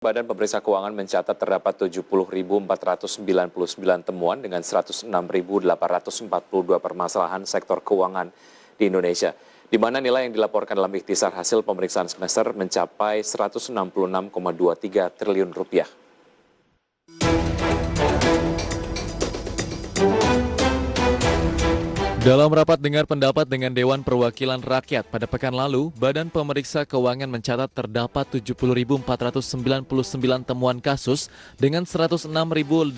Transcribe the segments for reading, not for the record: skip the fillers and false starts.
Badan Pemeriksa Keuangan mencatat terdapat 70.499 temuan dengan 106.842 permasalahan sektor keuangan di Indonesia, di mana nilai yang dilaporkan dalam ikhtisar hasil pemeriksaan semester mencapai 166,23 triliun rupiah. Dalam rapat dengar pendapat dengan Dewan Perwakilan Rakyat pada pekan lalu, Badan Pemeriksa Keuangan mencatat terdapat 70.499 temuan kasus dengan 106.842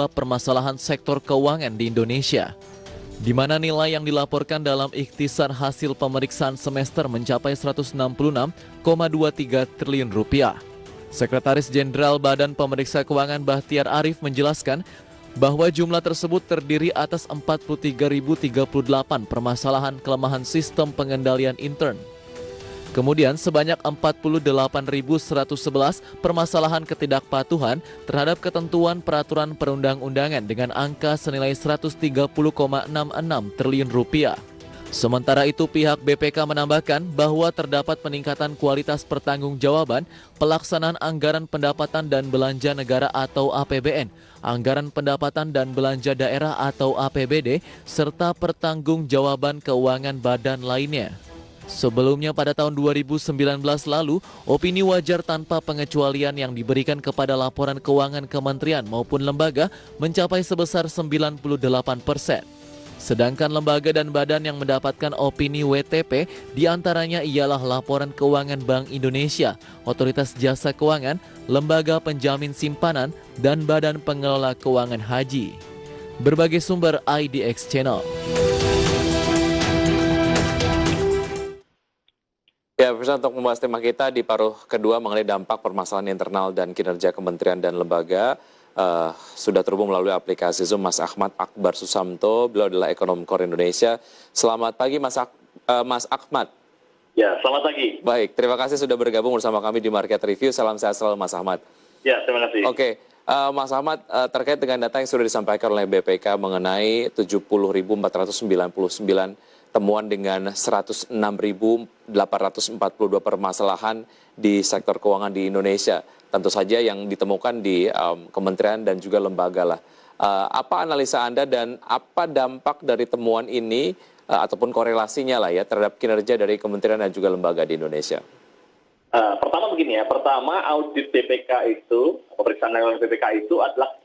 permasalahan sektor keuangan di Indonesia, di mana nilai yang dilaporkan dalam ikhtisar hasil pemeriksaan semester mencapai 166,23 triliun rupiah. Sekretaris Jenderal Badan Pemeriksa Keuangan Bahtiar Arif menjelaskan bahwa jumlah tersebut terdiri atas 43.038 permasalahan kelemahan sistem pengendalian intern. Kemudian sebanyak 48.111 permasalahan ketidakpatuhan terhadap ketentuan peraturan perundang-undangan dengan angka senilai 130,66 triliun rupiah. Sementara itu pihak BPK menambahkan bahwa terdapat peningkatan kualitas pertanggungjawaban pelaksanaan anggaran pendapatan dan belanja negara atau APBN, anggaran pendapatan dan belanja daerah atau APBD, serta pertanggungjawaban keuangan badan lainnya. Sebelumnya pada tahun 2019 lalu, opini wajar tanpa pengecualian yang diberikan kepada laporan keuangan kementerian maupun lembaga mencapai sebesar 98%. Sedangkan lembaga dan badan yang mendapatkan opini WTP diantaranya ialah Laporan Keuangan Bank Indonesia, Otoritas Jasa Keuangan, Lembaga Penjamin Simpanan, dan Badan Pengelola Keuangan Haji. Berbagai sumber IDX Channel. Ya, pemirsa, untuk membahas tema kita di paruh kedua mengenai dampak permasalahan internal dan kinerja kementerian dan lembaga, sudah terhubung melalui aplikasi Zoom Mas Ahmad Akbar Susamto. Beliau adalah ekonom Core Indonesia. Selamat pagi Mas Ahmad. Ya, selamat pagi. Baik, terima kasih sudah bergabung bersama kami di Market Review. Salam sehat selalu Mas Ahmad. Ya, terima kasih. Oke, Mas Ahmad, terkait dengan data yang sudah disampaikan oleh BPK mengenai 70.499 temuan dengan 106.842 permasalahan di sektor keuangan di Indonesia. Tentu saja yang ditemukan di kementerian dan juga lembaga lah. Apa analisa Anda dan apa dampak dari temuan ini ataupun korelasinya lah ya terhadap kinerja dari kementerian dan juga lembaga di Indonesia? Pertama begini ya, pertama audit BPK itu, pemeriksaan oleh BPK itu adalah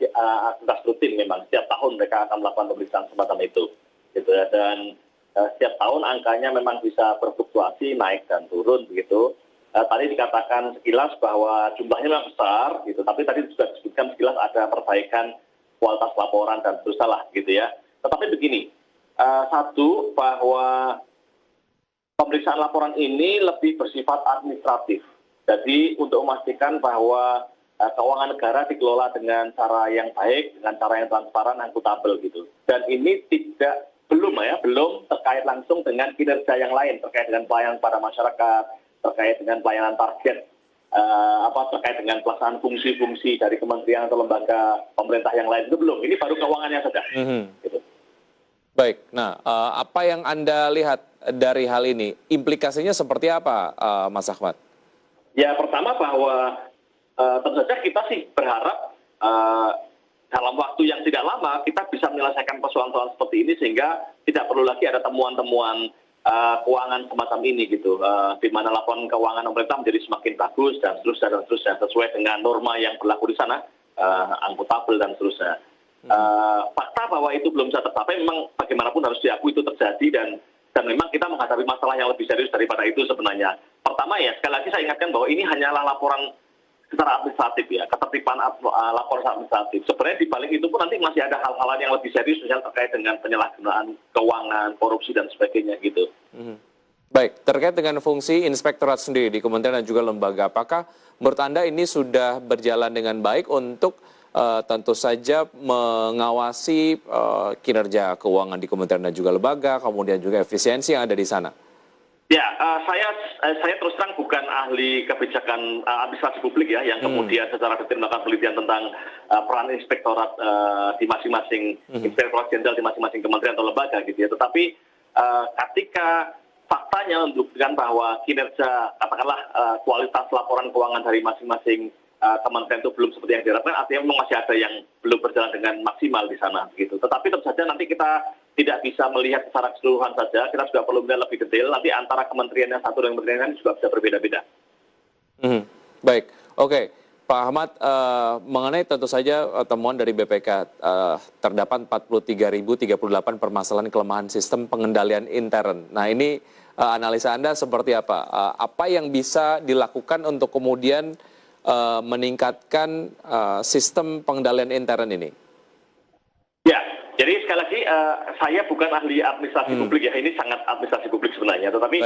aktivitas rutin memang. Setiap tahun mereka akan melakukan pemeriksaan semacam itu. Gitu ya. Dan setiap tahun angkanya memang bisa berfluktuasi, naik dan turun begitu. Tadi dikatakan sekilas bahwa jumlahnya memang besar, gitu. Tapi tadi sudah disebutkan sekilas ada perbaikan kualitas laporan dan terus salah, gitu ya. Tetapi begini, satu bahwa pemeriksaan laporan ini lebih bersifat administratif. Jadi untuk memastikan bahwa keuangan negara dikelola dengan cara yang baik, dengan cara yang transparan, akuntabel gitu. Dan ini belum terkait langsung dengan kinerja yang lain, terkait dengan pelayanan pada masyarakat, terkait dengan pelayanan target, terkait dengan pelaksanaan fungsi-fungsi dari kementerian atau lembaga pemerintah yang lain, itu belum. Ini baru keuangannya saja. Gitu. Baik, nah apa yang Anda lihat dari hal ini? Implikasinya seperti apa, Mas Ahmad? Ya, pertama bahwa tentu saja kita sih berharap dalam waktu yang tidak lama kita bisa menyelesaikan persoalan-persoalan seperti ini sehingga tidak perlu lagi ada temuan-temuan keuangan semacam ini gitu, di mana laporan keuangan pemerintah menjadi semakin bagus dan seterusnya sesuai dengan norma yang berlaku di sana, akuntabel dan seterusnya. Fakta bahwa itu belum bisa tercapai memang bagaimanapun harus diakui itu terjadi dan memang kita menghadapi masalah yang lebih serius daripada itu sebenarnya. Pertama ya, sekali lagi saya ingatkan bahwa ini hanyalah laporan secara administratif ya, ketertiban laporan administratif. Sebenarnya di balik itu pun nanti masih ada hal-hal yang lebih serius misalnya terkait dengan penyalahgunaan keuangan, korupsi dan sebagainya gitu. Baik, terkait dengan fungsi inspektorat sendiri di kementerian dan juga lembaga, apakah menurut Anda ini sudah berjalan dengan baik untuk tentu saja mengawasi kinerja keuangan di kementerian dan juga lembaga, kemudian juga efisiensi yang ada di sana? Ya, saya terus terang bukan ahli kebijakan administrasi publik ya, yang kemudian secara detail melakukan penelitian tentang peran inspektorat di masing-masing inspektorat jenderal di masing-masing kementerian atau lembaga gitu ya. Tetapi ketika fakta faktanya menunjukkan bahwa kinerja, katakanlah kualitas laporan keuangan dari masing-masing kementerian itu belum seperti yang diharapkan, artinya memang masih ada yang belum berjalan dengan maksimal di sana. Gitu. Tetapi tentu saja nanti kita tidak bisa melihat secara keseluruhan saja, kita juga perlu melihat lebih detail, nanti antara kementerian yang satu dan kementerian lain juga bisa berbeda-beda. Baik, oke. Pak Ahmad, mengenai tentu saja temuan dari BPK, terdapat 43.038 permasalahan kelemahan sistem pengendalian intern. Nah ini analisa Anda seperti apa? Apa yang bisa dilakukan untuk kemudian meningkatkan sistem pengendalian intern ini? Ya, jadi sekali lagi saya bukan ahli administrasi publik ya, ini sangat administrasi publik sebenarnya. Tetapi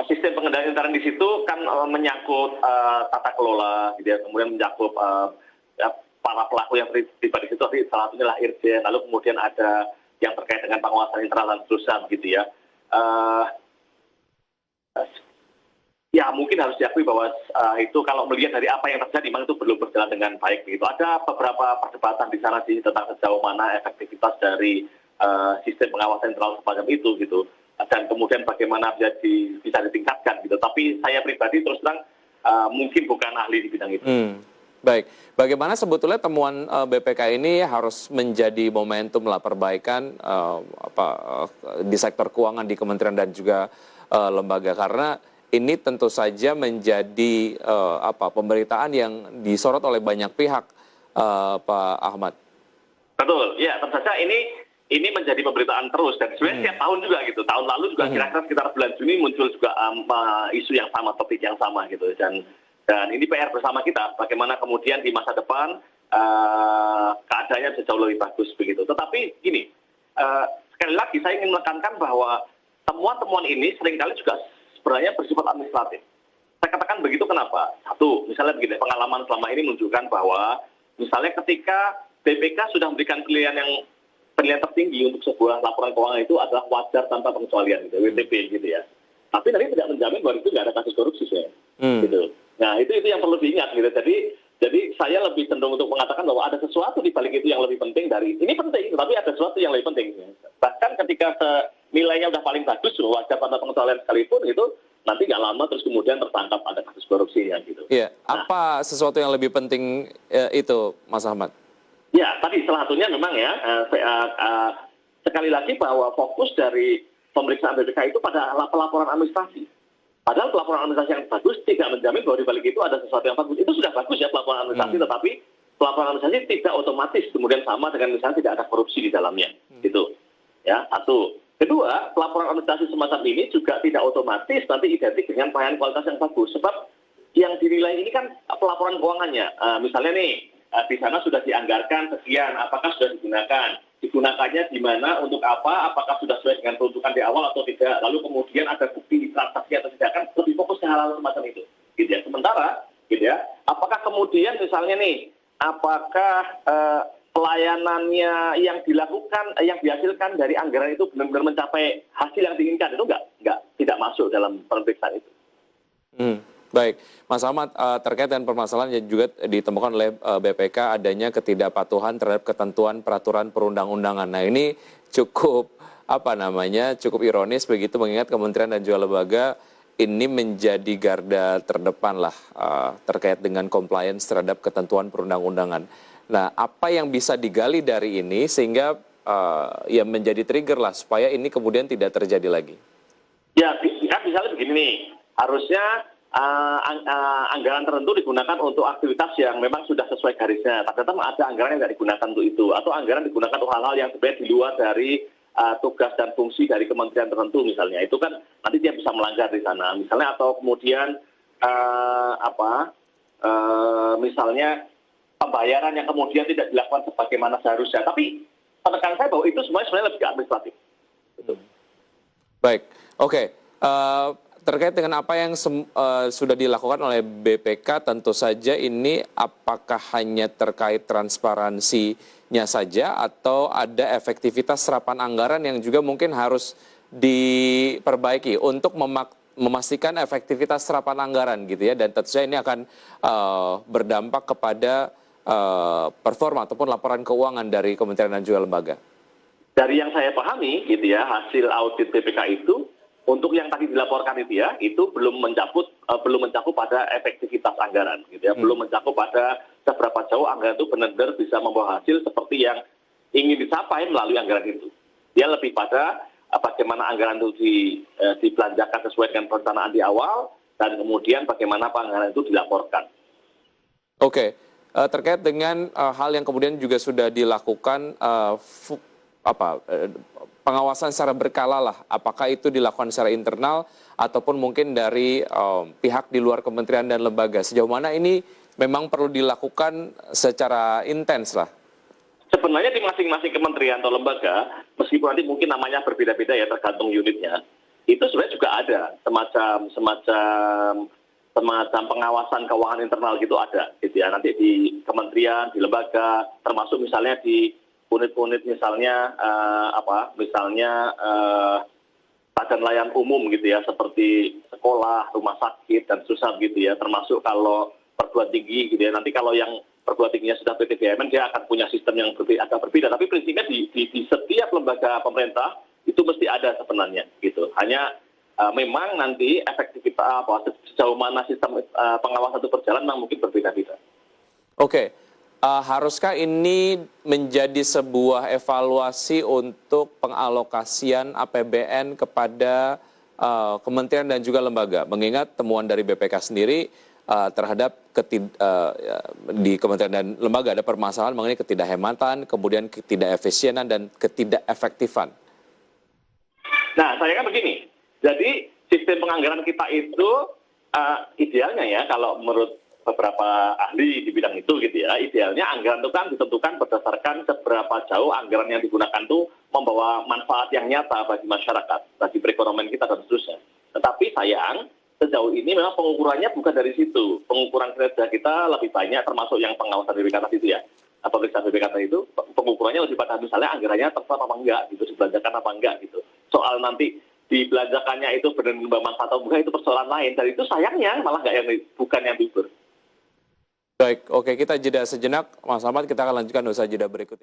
sistem pengendalian intern di situ kan menyangkut tata kelola, gitu ya, kemudian menyangkut para pelaku yang terlibat di situ. Salah satunya lah Irjen, lalu kemudian ada yang terkait dengan pengawasan internal dan seterusnya, gitu ya. Ya mungkin harus diakui bahwa itu kalau melihat dari apa yang terjadi memang itu belum berjalan dengan baik. Gitu. Ada beberapa perdebatan di sana sih tentang sejauh mana efektivitas dari sistem pengawasan internal semacam itu gitu. Dan kemudian bagaimana bisa ditingkatkan gitu. Tapi saya pribadi terus terang mungkin bukan ahli di bidang itu. Baik, bagaimana sebetulnya temuan BPK ini harus menjadi momentum lah perbaikan di sektor keuangan di kementerian dan juga lembaga, karena ini tentu saja menjadi pemberitaan yang disorot oleh banyak pihak, Pak Ahmad. Betul, ya tentu saja ini menjadi pemberitaan terus dan sebenarnya setiap tahun juga gitu. Tahun lalu juga kira-kira sekitar bulan Juni muncul juga isu yang sama, topik yang sama gitu. Dan ini PR bersama kita, bagaimana kemudian di masa depan keadaannya bisa jauh lebih bagus begitu. Tetapi gini, sekali lagi saya ingin menekankan bahwa temuan-temuan ini seringkali juga sebenarnya bersifat administratif. Saya katakan begitu kenapa? Satu, misalnya begini, pengalaman selama ini menunjukkan bahwa misalnya ketika BPK sudah memberikan penilaian tertinggi untuk sebuah laporan keuangan itu adalah wajar tanpa pengecualian, gitu, WTP gitu ya. Tapi nanti tidak menjamin bahwa itu nggak ada kasus korupsi sih. Gitu. Nah itu yang perlu diingat gitu. Jadi saya lebih cenderung untuk mengatakan bahwa ada sesuatu di balik itu yang lebih penting dari ini penting, tapi ada sesuatu yang lebih penting. Bahkan ketika nilainya udah paling bagus, wajar tanpa pengecualian sekalipun itu nanti nggak lama terus kemudian tertangkap ada kasus korupsinya gitu. Iya. Apa sesuatu yang lebih penting itu, Mas Ahmad? Ya, tadi salah satunya memang ya sekali lagi bahwa fokus dari pemeriksaan BPK itu pada pelaporan administrasi. Padahal pelaporan administrasi yang bagus tidak menjamin bahwa di balik itu ada sesuatu yang bagus. Itu sudah bagus ya pelaporan administrasi, tetapi pelaporan administrasi tidak otomatis kemudian sama dengan misalnya tidak ada korupsi di dalamnya. Gitu. Ya, satu. Kedua, pelaporan administrasi semacam ini juga tidak otomatis nanti identik dengan pelayanan kualitas yang bagus. Sebab yang dinilai ini kan pelaporan keuangannya. Misalnya nih, di sana sudah dianggarkan sekian, apakah sudah digunakan? Digunakannya di mana, untuk apa, apakah sudah sesuai dengan peruntukan di awal atau tidak? Lalu kemudian ada bukti transaksi atau tidak, kan lebih fokus ke hal-hal semacam itu. Gitu ya. Sementara, gitu ya, apakah kemudian misalnya nih, apakah pelayanannya yang dilakukan, yang dihasilkan dari anggaran itu benar-benar mencapai hasil yang diinginkan? Itu tidak masuk dalam pemeriksaan itu. Baik, Mas Ahmad, terkait dengan permasalahan yang juga ditemukan oleh BPK adanya ketidakpatuhan terhadap ketentuan peraturan perundang-undangan. Nah ini cukup cukup ironis begitu, mengingat kementerian dan juga lembaga ini menjadi garda terdepan lah terkait dengan compliance terhadap ketentuan perundang-undangan. Nah apa yang bisa digali dari ini sehingga ya menjadi trigger lah supaya ini kemudian tidak terjadi lagi? Ya kan misalnya begini nih, harusnya anggaran tertentu digunakan untuk aktivitas yang memang sudah sesuai garisnya. Ternyata ada anggaran yang tidak digunakan untuk itu, atau anggaran digunakan untuk hal-hal yang sebenarnya di luar dari tugas dan fungsi dari kementerian tertentu misalnya. Itu kan nanti dia bisa melanggar di sana. Misalnya atau kemudian misalnya pembayaran yang kemudian tidak dilakukan sebagaimana seharusnya. Tapi penekanan saya bahwa itu sebenarnya lebih administratif. Gitu. Baik, oke. Terkait dengan apa yang sudah dilakukan oleh BPK, tentu saja ini apakah hanya terkait transparansinya saja atau ada efektivitas serapan anggaran yang juga mungkin harus diperbaiki untuk memastikan efektivitas serapan anggaran gitu ya, dan tentu saja ini akan berdampak kepada performa ataupun laporan keuangan dari kementerian dan juga lembaga. Dari yang saya pahami gitu ya, hasil audit BPK itu Untuk yang tadi dilaporkan itu ya, itu belum mencakup pada efektivitas anggaran, gitu ya, belum mencakup pada seberapa jauh anggaran itu benar-benar bisa membawa hasil seperti yang ingin dicapai melalui anggaran itu. Dia lebih pada bagaimana anggaran itu dibelanjakan sesuai dengan perencanaan di awal, dan kemudian bagaimana anggaran itu dilaporkan. Oke, terkait dengan hal yang kemudian juga sudah dilakukan pengawasan secara berkala lah, apakah itu dilakukan secara internal ataupun mungkin dari pihak di luar kementerian dan lembaga. Sejauh mana ini memang perlu dilakukan secara intens lah? Sebenarnya di masing-masing kementerian atau lembaga, meskipun nanti mungkin namanya berbeda-beda ya tergantung unitnya, itu sebenarnya juga ada semacam pengawasan keuangan internal gitu ada, gitu ya. Nanti di kementerian, di lembaga, termasuk misalnya di unit-unit misalnya badan layan umum gitu ya, seperti sekolah, rumah sakit dan seterusnya gitu ya, termasuk kalau perguruan tinggi gitu ya. Nanti kalau yang perguruan tingginya sudah PTBMN, dia akan punya sistem yang agak berbeda, tapi prinsipnya di setiap lembaga pemerintah itu mesti ada sebenarnya gitu. Hanya memang nanti efektivitas sejauh mana sistem pengawasan itu berjalan memang mungkin berbeda-beda. Oke. Haruskah ini menjadi sebuah evaluasi untuk pengalokasian APBN kepada kementerian dan juga lembaga? Mengingat temuan dari BPK sendiri terhadap di kementerian dan lembaga ada permasalahan mengenai ketidakhematan, kemudian ketidakefisienan dan ketidakefektifan. Nah, saya kan begini. Jadi sistem penganggaran kita itu idealnya ya, kalau menurut beberapa ahli di bidang itu gitu ya, idealnya anggaran itu kan ditentukan berdasarkan seberapa jauh anggaran yang digunakan itu membawa manfaat yang nyata bagi masyarakat, bagi perekonomian kita dan seterusnya. Tetapi sayang, sejauh ini memang pengukurannya bukan dari situ. Pengukuran kinerja kita lebih banyak, termasuk yang pengawasan BPK tadi itu ya. Pemeriksaan BPK tadi itu pengukurannya lebih pada misalnya anggarannya tepat apa enggak gitu, dibelanjakan apa enggak gitu. Soal nanti dibelanjakannya itu benar-benar bermanfaat atau enggak itu persoalan lain. Dan itu sayangnya malah bukan yang bibur. Baik, oke, kita jeda sejenak. Mas Ahmad, kita akan lanjutkan usaha jeda berikut.